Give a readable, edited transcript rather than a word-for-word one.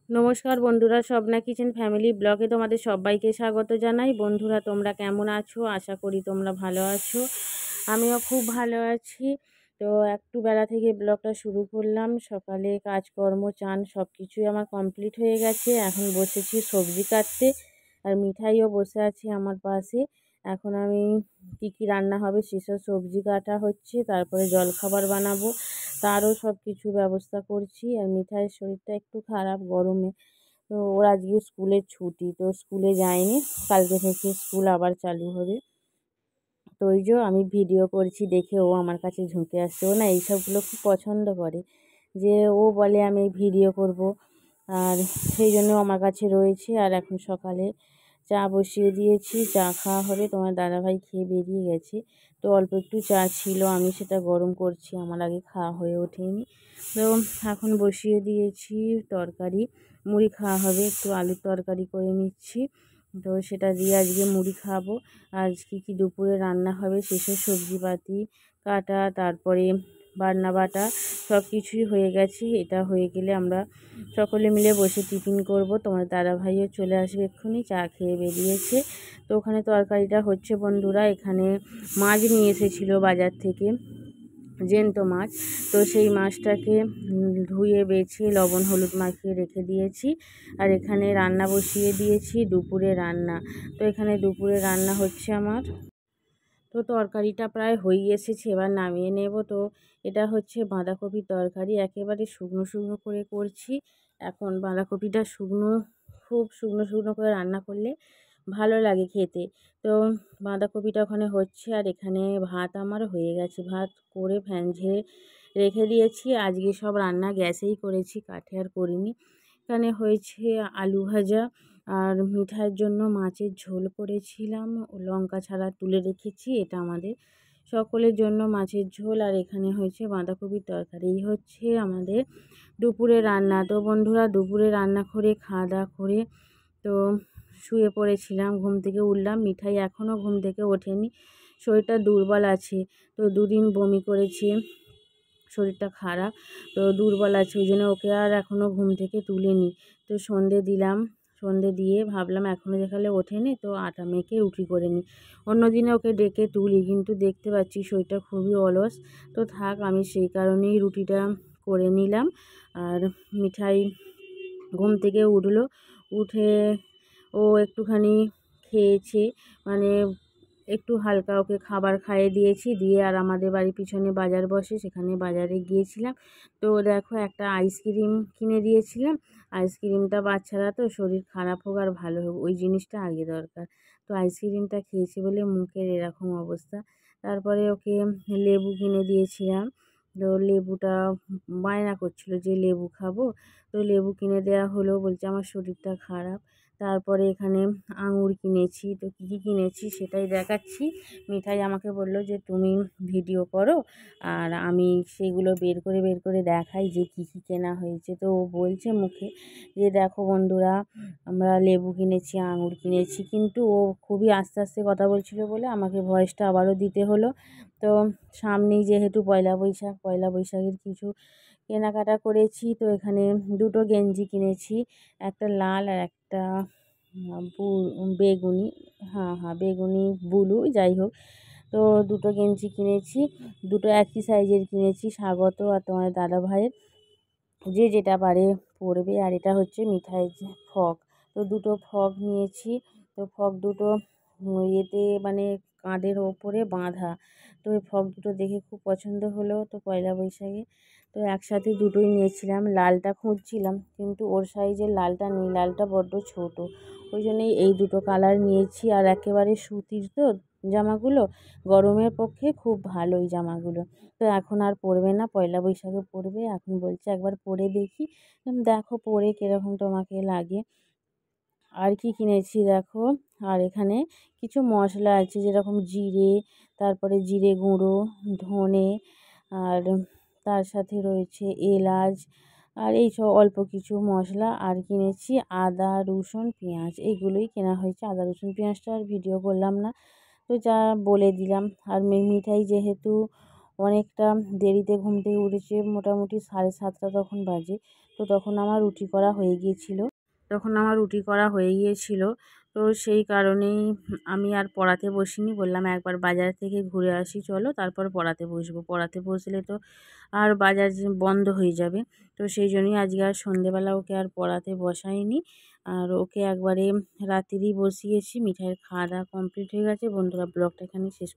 নমস্কার বন্ধুরা, Swapna kitchen family ব্লগে তোমাদের সবাইকে স্বাগত জানাই। বন্ধুরা, তোমরা কেমন আছো? আশা করি তোমরা ভালো আছো। আমিও খুব ভালো আছি। তো একটু বেলা থেকে ব্লগটা শুরু করলাম। সকালে কাজকর্ম চান সব কিছুই আমার কমপ্লিট হয়ে গেছে। এখন বসেছি সবজি কাটতে, আর মিঠাইও বসে আছে আমার পাশে। এখন আমি কী রান্না হবে সেসব সবজি কাটা হচ্ছে, তারপরে জলখাবার বানাবো, তারও সব কিছু ব্যবস্থা করছি। আর মিঠাইয়ের শরীরটা একটু খারাপ গরমে, তো ওর আজকে স্কুলের ছুটি, তো স্কুলে যায়নি। কালকে থেকে স্কুল আবার চালু হবে। তো ওই যে আমি ভিডিও করছি দেখে ও আমার কাছে ঝুঁকে আসছে। ও না এইসবগুলো খুব পছন্দ করে, যে ও বলে আমি ভিডিও করব, আর সেই জন্য আমার কাছে রয়েছে। আর এখন সকালে চা বসিয়ে দিয়েছি, চা খাওয়া হবে। তোমার দাদাভাই খেয়ে বেরিয়ে গেছে, তো অল্প একটু চা ছিল, আমি সেটা গরম করছি, আমার আগে খাওয়া হয়ে ওঠেনি। তো এখন বসিয়ে দিয়েছি তরকারি, মুড়ি খাওয়া হবে, একটু আলুর তরকারি করে নিচ্ছি, তো সেটা দিয়ে আজকে মুড়ি খাবো। আজ কী দুপুরে রান্না হবে সেসব সবজিপাতি কাটা, তারপরে বাটনা বাটা সব কিছুই হয়ে গেছে। এটা হয়ে গেলে আমরা সকলে মিলে বসে টিফিন করব। তোমার দাদাভাইও চলে আসবে এক্ষুনি, চা খেয়ে বেরিয়েছে। তো ওখানে তরকারিটা হচ্ছে বন্ধুরা। এখানে মাছ নিয়ে এসেছিলো বাজার থেকে, জ্যান্ত মাছ। তো সেই মাছটাকে ধুয়ে বেছে লবণ হলুদ মাখিয়ে রেখে দিয়েছি। আর এখানে রান্না বসিয়ে দিয়েছি, দুপুরে রান্না। তো এখানে দুপুরে রান্না হচ্ছে আমার। তো তরকারিটা প্রায় হয়ে এসেছে, এবার নামিয়ে নেব। তো এটা হচ্ছে বাঁধাকপির তরকারি, একেবারে শুকনো শুকনো করে করছি। এখন বাঁধাকপিটা খুব শুকনো শুকনো করে রান্না করলে ভালো লাগে খেতে। তো বাঁধাকপিটা ওখানে হচ্ছে, আর এখানে ভাত আমার হয়ে গেছে। ভাত করে ফ্যান ঝেড়ে রেখে দিয়েছি। আজকে সব রান্না গ্যাসেই করেছি, কাঠে আর করিনি। এখানে হয়েছে আলু ভাজা, আর মিঠাইয়ের জন্য মাছের ঝোল করেছিলাম, লঙ্কা ছাড়া তুলে রেখেছি। এটা আমাদের সকলের জন্য মাছের ঝোল। আর এখানে হয়েছে বাঁধাকপির তরকারি। এই হচ্ছে আমাদের দুপুরে রান্না। তো বন্ধুরা, দুপুরে রান্না করে খাওয়া দাওয়া করে তো শুয়ে পড়েছিলাম, ঘুম থেকে উঠলাম। মিঠাই এখনও ঘুম থেকে ওঠেনি, শরীরটা দুর্বল আছে। তো দুদিন বমি করেছে, শরীরটা খারাপ, তো দুর্বল আছে, ওই জন্য ওকে আর এখনও ঘুম থেকে তুলিনি। তো সন্ধে দিলাম, সন্ধে দিয়ে ভাবলাম এখনও যেখানে ওঠেনি, তো আটা মেখে রুটি করে নিই। অন্য দিনে ওকে ডেকে তুলি, কিন্তু দেখতে পাচ্ছি শরীরটা খুবই অলস। তো থাক, আমি সেই কারণেই রুটিটা করে নিলাম। আর মিঠাই ঘুম থেকে উঠলো, উঠে ও একটুখানি খেয়েছে, মানে একটু হালকা ওকে খাবার খাইয়ে দিয়েছি। দিয়ে আর আমাদের বাড়ির পিছনে বাজার বসে, সেখানে বাজারে গিয়েছিলাম। তো দেখো একটা আইসক্রিম কিনে দিয়েছিলাম। আইসক্রিমটা বাচ্চারা তো শরীর খারাপ হোক আর ভালো হোক, ওই জিনিসটা আগে দরকার। তো আইসক্রিমটা খেয়েছি বলে মুখের এরকম অবস্থা। তারপরে ওকে লেবু কিনে দিয়েছিলাম। তো লেবুটা বায়না করছিল যে লেবু খাবো, তো লেবু কিনে দেওয়া হলো, বলছে আমার শরীরটা খারাপ। তারপরে এখানে আঙুর কিনেছি। তো কী কী কিনেছি সেটাই দেখাচ্ছি। মিঠাই আমাকে বললো যে তুমি ভিডিও করো, আর আমি সেগুলো বের করে দেখাই যে কী কী কেনা হয়েছে। তো ও বলছে মুখে যে দেখো বন্ধুরা, আমরা লেবু কিনেছি, আঙুর কিনেছি, কিন্তু ও খুবই আস্তে আস্তে কথা বলছিল বলে আমাকে ভয়েসটা আবারও দিতে হলো। তো সামনেই যেহেতু পয়লা বৈশাখ, পয়লা বৈশাখের কিছু কেনাকাটা করেছি। তো এখানে দুটো গেঞ্জি কিনেছি, একটা লাল আর একটা বেগুনি, হ্যাঁ বেগুনি ব্লু, যাই হোক। তো দুটো গেঞ্জি কিনেছি, দুটো একই সাইজের কিনেছি, স্বাগত আর তোমার দাদা ভাইয়ের, যে যেটা পারে পরবে। আর এটা হচ্ছে মিঠাইয়ের যে ফ্রক, তো দুটো ফ্রক নিয়েছি। তো ফ্রক দুটো ইয়েতে মানে কাঁধের ওপরে বাঁধা। তো ওই ফ্রক দুটো দেখে খুব পছন্দ হলো, তো পয়লা বৈশাখে তো একসাথে দুটোই নিয়েছিলাম। লালটা খুঁজছিলাম, কিন্তু ওর সাইজের লালটা নেই, লালটা বড্ড ছোটো, ওই জন্যই এই দুটো কালার নিয়েছি। আর একেবারে সুতির তো জামাগুলো, গরমের পক্ষে খুব ভালো এই জামাগুলো। তো এখন আর পরবে না, পয়লা বৈশাখে পরবে। এখন বলছে একবার পরে দেখি। দেখো পরে কীরকম তোমাকে লাগে। আর কি কিনেছি দেখো, আর এখানে কিছু মশলা আছে, যেরকম জিরে, তারপরে জিরে গুঁড়ো, ধনে, আর তার সাথে রয়েছে এলাচ, আর এই সব অল্প কিছু মশলা। আর কিনেছি আদা রসুন পেঁয়াজ, এইগুলোই কেনা হয়েছে। আদা রসুন পেঁয়াজটা আর ভিডিও করলাম না, তো যা বলে দিলাম। আর মিঠাই যেহেতু অনেকটা দেরিতে ঘুম থেকে উঠেছে, মোটামুটি 7:30 তখন বাজে। তো তখন আমার রুটি করা হয়ে গিয়েছিল। তো সেই কারণেই আমি আর পড়াতে বসিনি, বললাম একবার বাজার থেকে ঘুরে আসি চলো, তারপর পড়াতে বসবো। পড়াতে বসলে তো আর বাজার বন্ধ হয়ে যাবে। তো সেই জন্যই আজকে আর সন্ধেবেলা ওকে আর পড়াতে বসাইনি, আর ওকে একবারে রাত্রেই বসিয়েছি। মিঠাইয়ের খাওয়া দাওয়া কমপ্লিট হয়ে গেছে। বন্ধুরা, ব্লগটা এখানে শেষ